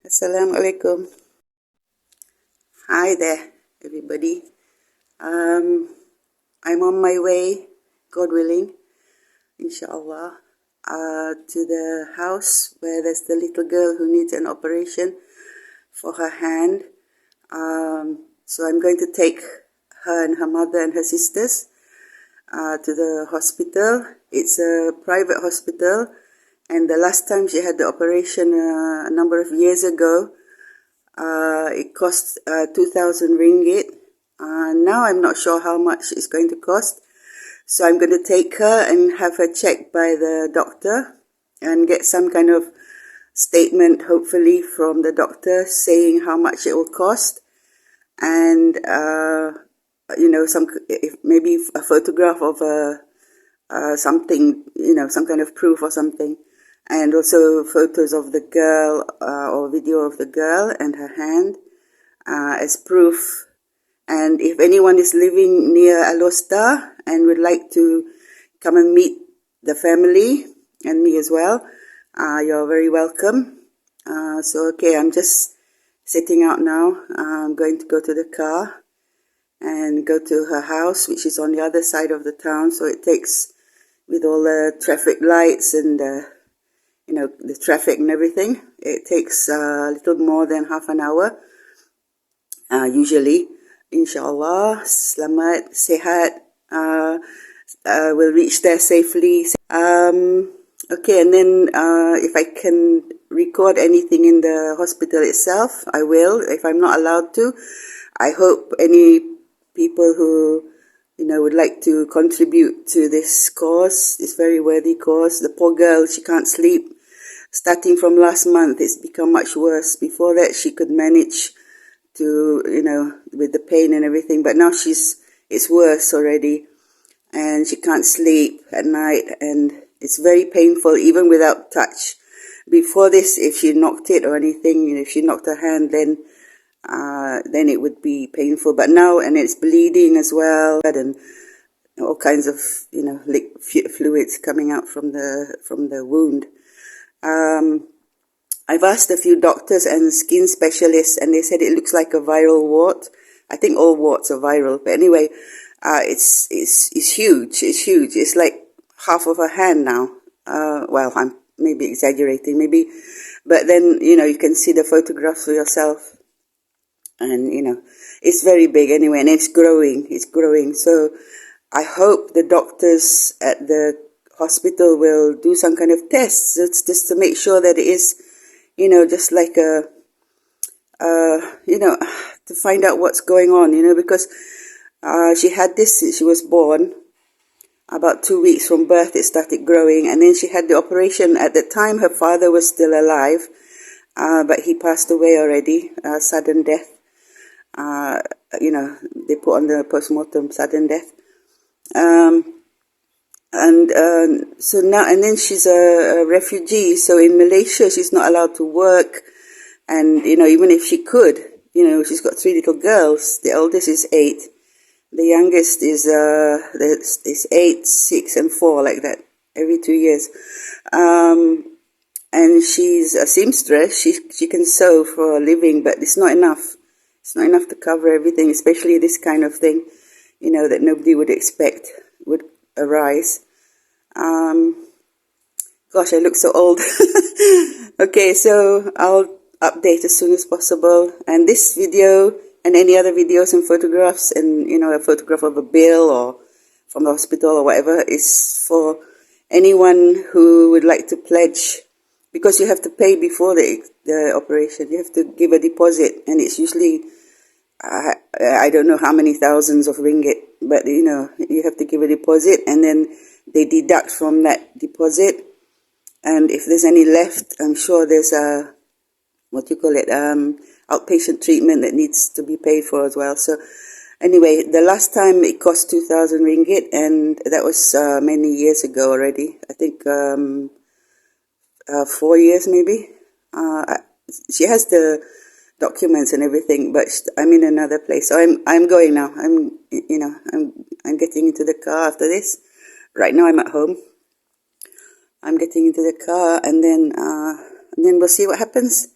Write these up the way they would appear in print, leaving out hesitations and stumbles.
Assalamualaikum. Hi there, everybody. I'm on my way, God willing, inshallah, to the house where there's the little girl who needs an operation for her hand. So I'm going to take her and her mother and her sisters to the hospital. It's a private hospital, and the last time she had the operation a number of years ago, it cost 2,000 ringgit. Now I'm not sure how much it's going to cost. So I'm going to take her and have her checked by the doctor and get some kind of statement, hopefully, from the doctor saying how much it will cost. And, maybe a photograph of something, some kind of proof or something. And also photos of the girl or video of the girl and her hand as proof. And if anyone is living near Alosta and would like to come and meet the family and me as well, you're very welcome. Okay, I'm just sitting out now. I'm going to go to the car and go to her house, which is on the other side of the town. So it takes, with all the traffic lights and the traffic and everything, it takes a little more than half an hour, usually. Inshallah, selamat, sehat, we'll reach there safely. Okay, and then if I can record anything in the hospital itself, I will. If I'm not allowed to, I hope any people who would like to contribute to this cause, this very worthy cause. The poor girl, she can't sleep. Starting from last month, it's become much worse. Before that, she could manage to, with the pain and everything, but now it's worse already, and she can't sleep at night, and it's very painful even without touch. Before this, if she knocked it or anything, if she knocked her hand, then it would be painful. But now, and it's bleeding as well, and all kinds of fluids coming out from the wound. I've asked a few doctors and skin specialists, and they said it looks like a viral wart. I think all warts are viral, but anyway, it's huge. It's huge. It's like half of a hand now. Well, I'm maybe exaggerating, but then you can see the photographs for yourself, and it's very big anyway, and it's growing. It's growing. So I hope the doctors at the hospital will do some kind of tests just to make sure that it is, just like to find out what's going on, because she had this since she was born. About 2 weeks from birth, it started growing, and then she had the operation. At the time, her father was still alive, but he passed away already, sudden death. They put on the postmortem, sudden death. So now, and then she's a refugee. So in Malaysia, she's not allowed to work. And, even if she could, she's got 3 little girls. The eldest is 8. The youngest is 8, 6, and 4, like that, every 2 years. And she's a seamstress. She can sew for a living, but it's not enough. It's not enough to cover everything, especially this kind of thing, that nobody would expect would arise. Gosh, I look so old. Okay, so I'll update as soon as possible. And this video and any other videos and photographs and, a photograph of a bill or from the hospital or whatever is for anyone who would like to pledge, because you have to pay before the operation. You have to give a deposit, and it's usually, I don't know how many thousands of ringgit, but, you have to give a deposit, and then they deduct from that deposit. And if there's any left, I'm sure there's a, outpatient treatment that needs to be paid for as well. So anyway, the last time it cost 2,000 ringgit, and that was many years ago already. I think 4 years maybe. She has the documents and everything, but I'm in another place. So I'm going now. I'm getting into the car after this. Right now I'm at home. I'm getting into the car, and then we'll see what happens.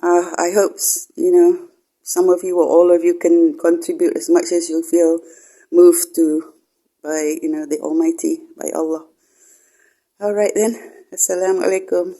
I hope, some of you or all of you can contribute as much as you feel moved to by, the Almighty, by Allah. All right then. Assalamu alaikum.